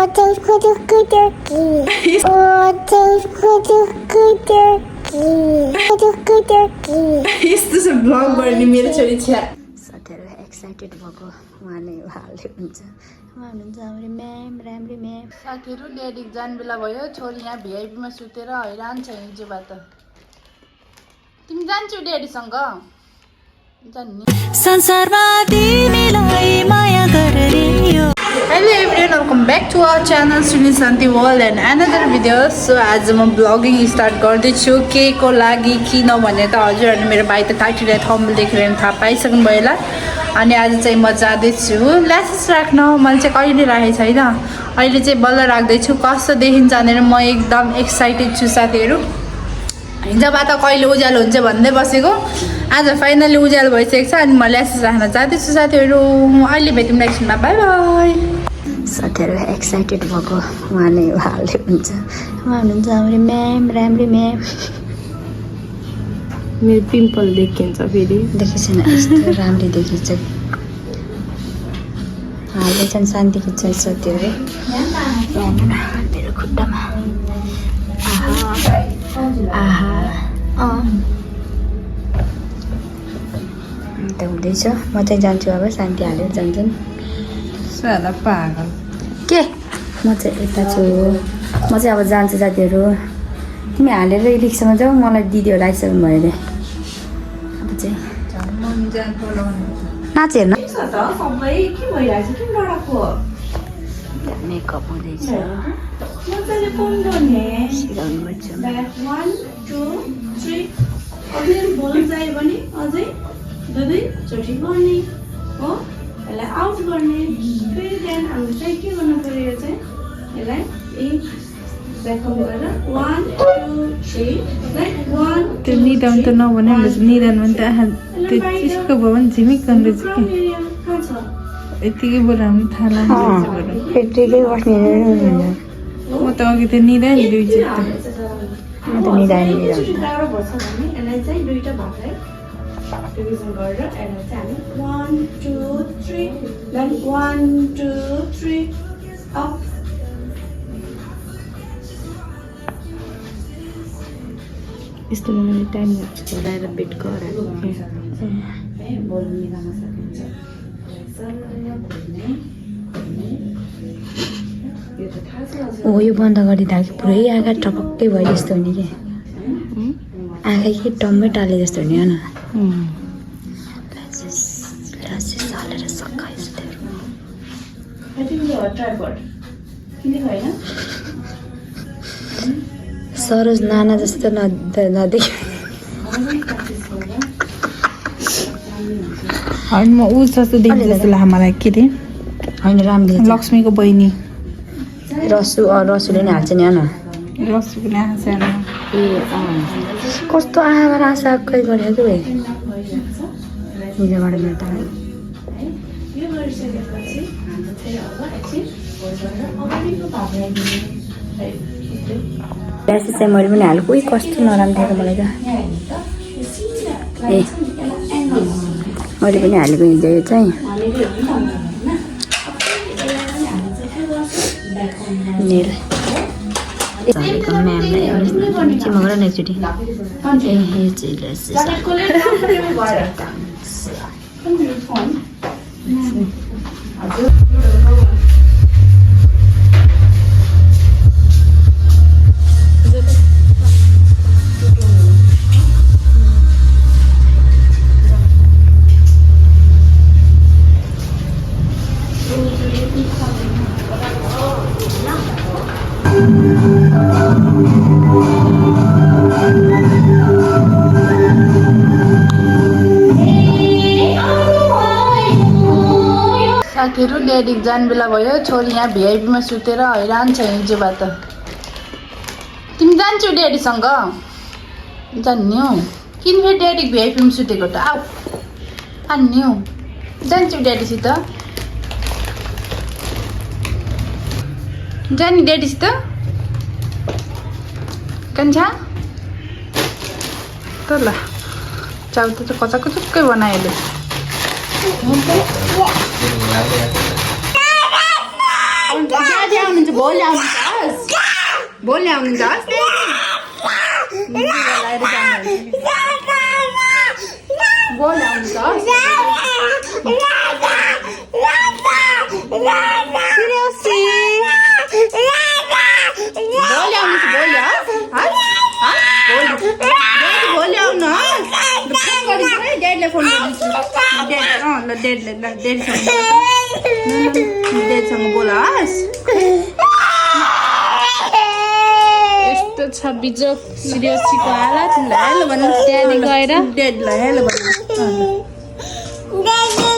यस्तो छ ब्लग गर्ने मेरो छोरी छ साथीहरू एक्साइटेड भएको उहाँले हाल्दै हुन्छ उहाँ हुनुहुन्छ हाम्रो म्याम राम्री म्याम साथीहरू ड्याडी जाने बेला भयो छोरी यहाँ भिआइपीमा सुतेर हैरान छ हिजोबाट तिमी जान्छौ ड्याडीसँग जान्ने संसारमा तिमीलाई माया गर्ने यो hello everyone welcome back to our channel Suni Shanti world and another video so आज म ब्लगिङ स्टार्ट गर्दैछु के को लागि किन भने त हजुरहरूले मेरो भाइ त टाइटल थम्बनेल देखेर थाहा पाइसक्नु भयो होला अनि आज चाहिँ म जाँदैछु ल्यासेस राख्न मैले चाहिँ कहिले राखेको छैन अहिले चाहिँ बल्ल राख्दैछु कस्तो देखिन्छ भनेर म एकदम एक्साइटेड छु साथीहरू हिजोबाट कहिले उज्यालो हुन्छ भन्दै बसेको आज फाइनली उज्यालो भइसकेको छ अनि म ल्यासेस राख्न जाँदैछु साथीहरू अहिले भेटौँ नेक्स्टमा बाई बाई साथीहरू एक्साइटेड भएको उहाँले हाल्दै हुन्छ उहाँ हुनुहुन्छ हाम्रो म्याम राम्री म्याम मेरो पिम्पल देखिन्छ फेरि देखिएन यस्तो राम्री देखिन्छ हाल्दै छन् शान्ति खिच्छ साथीहरू मेरो खुट्टामा आहा अन्त हुँदैछ म चाहिँ जान्छु अब शान्ति हालेर जान्छन् साला पागल के म चाहिँ यता छु म चाहिँ अब जान्छु साथीहरू तिमी हालेर रिक्सामा जाऊ मलाई दिदीहरू आइसक्नु भयो अरे अब चाहिँ नाच हेर्न मेकअप हुँदैछ आउट गर्ने फेरि त्यहाँदेखि हामीले चाहिँ के गर्नु पऱ्यो चाहिँ यसलाई ब्याकअप गरेर 1 2 3 लाइक 1 त्यो निदान त नभने निदान भने त त्यो त्यसको भयो भने झिमिक गर्दैछ कि कहाँ छ यतिकै बोलाउनु थाहा लाग्छ यतिकै बस्ने म त अघि त निदान दुई जस्तो म त निदान टाढो भर्छ भने यसलाई चाहिँ दुईटा भागलाई डिभिजन गरेर यसलाई चाहिँ हामी 1 2 3 देन 1 2 3 अप यस्तो मलाई टाइम लाग्छ चलाएर बेट गराएको बोल्नु मिलाउन सकिन्छ हो यो बन्द गरिदिँदा पुरै आँखा टपक्कै भयो जस्तो हुने कि आँखा के टम्मै टाले जस्तो हुने हो न हालेर सकाइस सरोज नाना जस्तो नदेख होइन म ऊ जस्तो देख्नु जस्तो लाग्छ मलाई के अरे होइन राम्रो लक्ष्मीको बहिनी रसुले नै हाल्छ नि होइन रसुले आँखा ए कस्तो आँखाबाट आँसा खै गरेको कि भाइ हिजोबाट मेरो त यो गरिसकेपछि हाम्रो चाहिँ अब एकछिन अगाडिको भागलाई ग्यासेस चाहिँ मैले पनि हालेको कस्तो नराम्रो थियो मलाई त ए मैले पनि हालेको हिजो यो चाहिँ म्यामलाई मगर न एकचोटि साथीहरू ड्याडी जाने बेला भयो छोरी यहाँ भिआइपीमा सुतेर हैरान छ हिजोबाट तिमी जान्छौ ड्याडीसँग जान्ने हौ किन फेरि ड्याडी भिआइपीमा सुतेको त आऊ आन्ने हौ जान्छौ ड्याडीसित जाने ड्याडीसित कान्छा त ल चाउ त कचाको चुक्कै बनायो ड्याडी आउनुहुन्छ भोलि आउनुहुन्छ भोलि आउनु ड्याडीलाई फोन गरिदिन्छु ड्याडीसँग बोलास् यस्तो छ बिजोक सिरियसको हाला तिमीलाई हेलो भन्नु ड्याडी गएर ड्याडीलाई हेलो भन्नु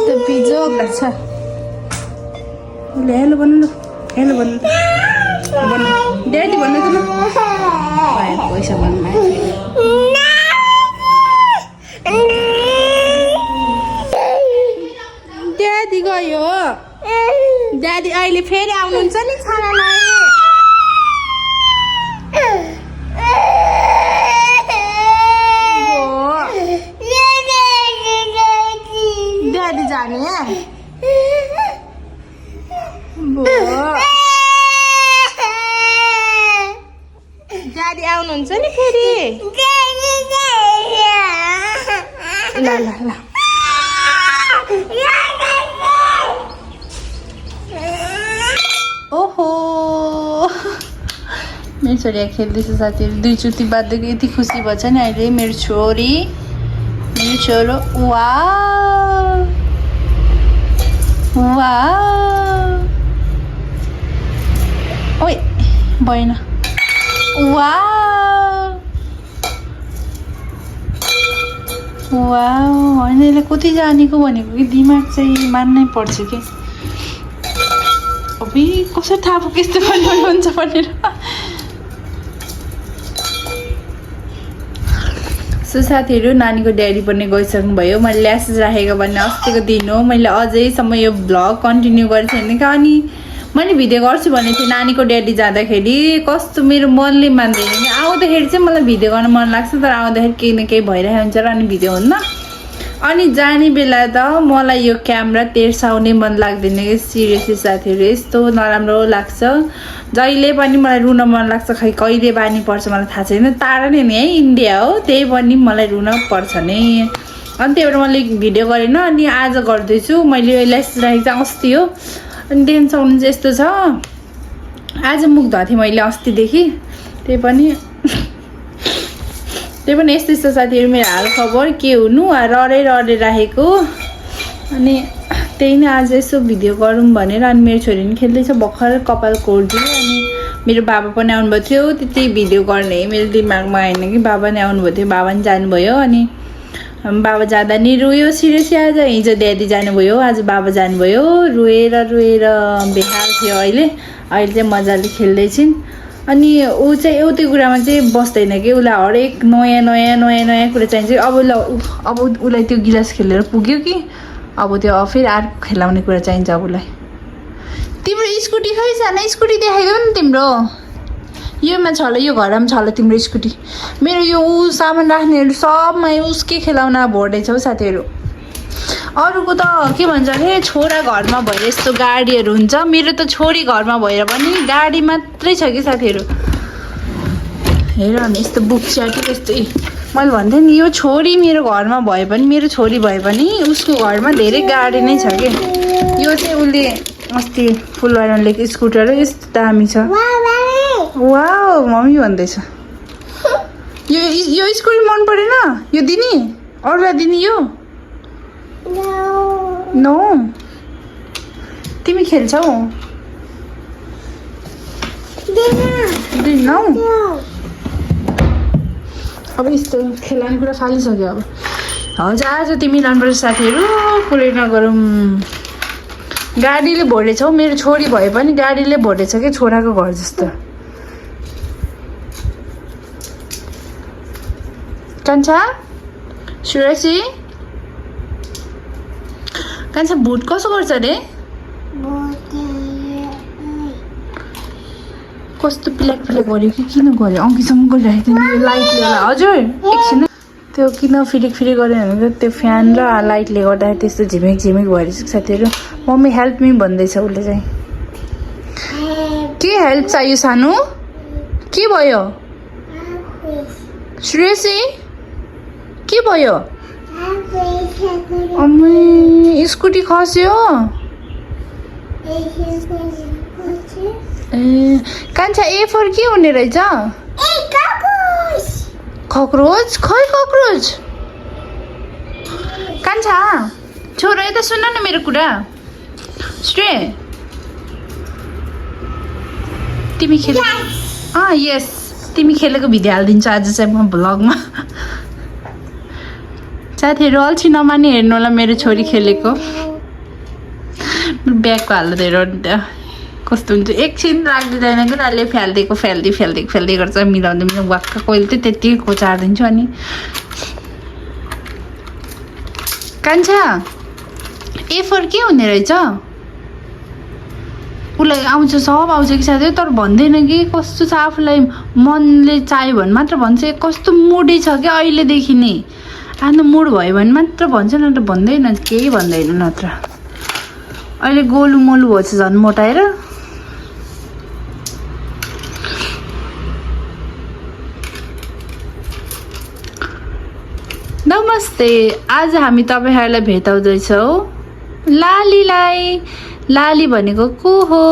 त्यो बिजोक लाग्छ हेलो भन्नु हेलो भन्नु ड्याडी भन्नु त पैसा भन्नु ड्याडी गयो ड्याडी अहिले फेरि आउनुहुन्छ नि खानालाई ड्याडी जाने ड्याडी आउनुहुन्छ नि फेरि ल ल ल ओहो मेरो छोरी खेल्दैछ साथीहरू दुईचोटि बाँधिदिएको यति खुसी भएछ नि अहिले मेरो छोरो वा ओइ भएन वा होइन यसलाई कति जानेको भनेको कि दिमाग चाहिँ मान्नै पर्छ कि अबि कसरी थाहा भयो त्यस्तो हुन्छ भनेर सो साथीहरू नानीको ड्याडी पनि गइसक्नु भयो मैले ल्यासेस राखेको भने अस्तिको दिन हो मैले अझैसम्म यो भ्लग कन्टिन्यू गरेको छैन क्या अनि मैले भिडियो गर्छु भनेको थिएँ नानीको ड्याडी जाँदाखेरि कस्तो मेरो मनले मान्दैन कि आउँदाखेरि चाहिँ मलाई भिडियो गर्न मन लाग्छ तर आउँदाखेरि केही न केही भइरहेको हुन्छ र अनि भिडियो हुन्न अनि जाने बेला त मलाई यो क्यामेरा तेर्साउने मन लाग्दैन कि सिरियसली साथीहरू यस्तो नराम्रो लाग्छ जहिले पनि मलाई रुन मन लाग्छ खै कहिले बानी पर्छ मलाई थाहा छैन टाढा नै नि है इन्डिया हो त्यही पनि मलाई रुन पर्छ नि अनि त्यही भएर मैले भिडियो गरेन अनि आज गर्दैछु मैले ल्यासेस राखेको चाहिँ अस्ति हो अनि देख्न सक्नुहुन्छ यस्तो छ आज मुख धोएको थिएँ मैले अस्तिदेखि त्यही पनि यस्तो यस्तो साथीहरू मेरो हाल खबर के हुनु रडे राखेको अनि त्यही नै आज यसो भिडियो गरौँ भनेर अनि मेरो छोरी पनि खेल्दैछ भर्खर कपाल कोर्दियो अनि मेरो बाबा पनि आउनुभएको थियो त्यति भिडियो गर्ने मेरो दिमागमा आएन कि बाबा नै आउनुभएको थियो बाबा पनि जानुभयो अनि बाबा जाँदा नि रोयो सिरियसली आज हिजो ड्याडी जानुभयो आज बाबा जानुभयो रोएर बेहाल थियो अहिले चाहिँ मजाले खेल्दैछिन् अनि ऊ चाहिँ एउटै कुरामा चाहिँ बस्दैन कि उसलाई हरेक नयाँ कुरा चाहिन्छ अब उसलाई त्यो गिलास खेलेर पुग्यो कि अब त्यो फेरि अर्को खेलाउने कुरा चाहिन्छ अब उसलाई तिम्रो स्कुटी खै सानो स्कुटी देखाइदेऊ नि तिम्रो योमा छ होला यो घरमा छ होला तिम्रो स्कुटी मेरो यो सामान राख्नेहरू सबमा उसकै खेलाउन भोर्दैछ हौ साथीहरू अरूको त के भन्छ अरे छोरा घरमा भएर यस्तो गाडीहरू हुन्छ मेरो त छोरी घरमा भएर पनि गाडी मात्रै छ कि साथीहरू हेर न यस्तो बुक च्याट त्यस्तै मैले भन्थेँ नि यो छोरी मेरो घरमा भए पनि मेरो छोरी भए पनि उसको घरमा धेरै गाडी नै छ कि यो चाहिँ उसले अस्ति फुलबारीमा लिएको स्कुटर यस्तो दामी छ वाउ मम्मी भन्दैछ यो स्कुटी मन परेन यो दिने अरूलाई दिने यो नो तिमी खेल्छौ दिनौ अब यस्तो खेलाउने कुरा फालिसक्यो अब हजुर आज तिमी लानुपर्छ साथीहरू कुरै नगरौँ गाडीले भोरेछौ मेरो छोरी भए पनि गाडीले भोरेछ कि छोराको घर जस्तो कान्छा सुरक्षी कान्छा भुट कसो गर्छ अरे कस्तो पिलाक गर्यो कि किन गर्यो अघिसम्म गरिरहेको थियो नि लाइटले हजुर एकछिन त्यो किन फिरी गऱ्यो भने त्यो फ्यान र लाइटले गर्दाखेरि त्यस्तो झिमिक भइरहेछ साथीहरू मम्मी हेल्प मी भन्दैछ उसले चाहिँ के हेल्प चाहियो सानो? के भयो? श्रेयसी के भयो? अम्मै स्कुटी खस्यो। ए कान्छा ए फर के हुने रहेछ? कक्रोच? खै कक्रोच? कान्छा छोरा यता सुन न मेरो कुरा। श्रेय तिमी खेल यस तिमी खेलेको भिडियो हालिदिन्छु आज चाहिँ म भ्लगमा। साथीहरू अल्छी नमानी हेर्नु होला मेरो छोरी खेलेको। ब्यागको हालत हेर कस्तो हुन्छ, एकछिन राख्दिँदैन कि अहिले फ्याल्दै गर्छ, मिलाउँदै वाक्क कहिले चाहिँ त्यत्तिकै कोचारिदिन्छु। अनि कान्छा ए फर के हुने रहेछ? उसलाई आउँछ सब आउँछ कि साथै, तर भन्दैन कि कस्तो छ, आफूलाई मनले चाह्यो भने मात्र भन्छ। कस्तो मुडी छ क्या अहिलेदेखि नै, आफ्नो मुड भयो भने मात्र भन्छ, न त भन्दैन, केही भन्दैन नत्र। अहिले गोलु मोलु भएछ झन् मोटाएर। नमस्ते, आज हामी तपाईँहरूलाई भेटाउँदैछौँ लालीलाई। लाली भनेको को हो?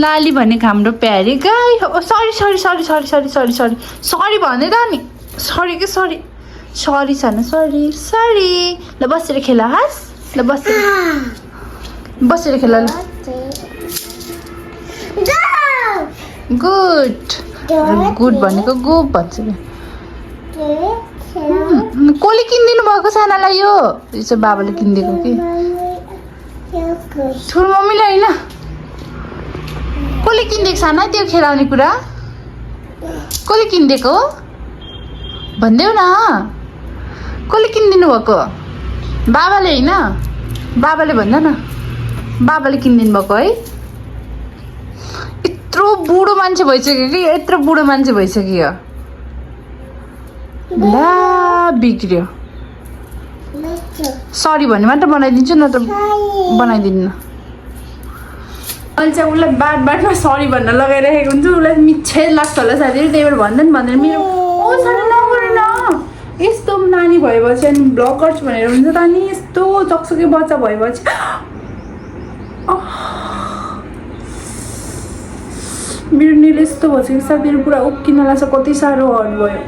लाली भनेको हाम्रो प्यारी गाई हो। सरी भने त नि, सरी के सरी छ न, सरी। ल बसेर खेल हास, ल बसेर खेल। ल गुड भनेको गो भन्छ। कसले किनिदिनु भएको सानालाई? यो चाहिँ बाबाले किनिदिएको कि ठुलो मम्मीलाई होइन? कसले किनिदिएको साना त्यो खेलाउने कुरा? कसले किनिदिएको भनिदेऊ न। कसले किनिदिनु भएको? बाबाले होइन? बाबाले भन्दा न, बाबाले किनिदिनु भएको है? यत्रो बुढो मान्छे भइसक्यो कि, यत्रो बुढो मान्छे भइसक्यो। ला बिग्रियो। सरी भन्ने मात्र बनाइदिन्छु, न त बनाइदिन्न। अहिले चाहिँ उसलाई बाटमा सरी भन्न लगाइरहेको हुन्छ, उसलाई मिच्छे लाग्छ होला साथीहरू, त्यही भएर भन्दैन मेरो ओ सानो नगरे न। यस्तो नानी भएपछि अनि ब्लग गर्छु भनेर हुन्छ त नि, यस्तो चकचके बच्चा भएपछि मेरो निले यस्तो भएछ कि साथीहरू पुरा उक्किन लाग्छ, कति साह्रो हर्ट भयो।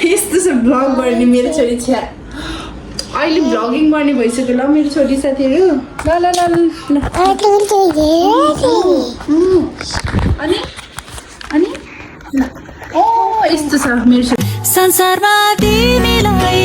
यस्तो छ भ्लग गर्ने मेरो छोरी छ। अहिले भ्लगिङ गर्ने भइसक्यो ल मेरो छोरी साथीहरू। ल अनि ओ यस्तो छ मेरो छोरी। संसारमा तिमीलाई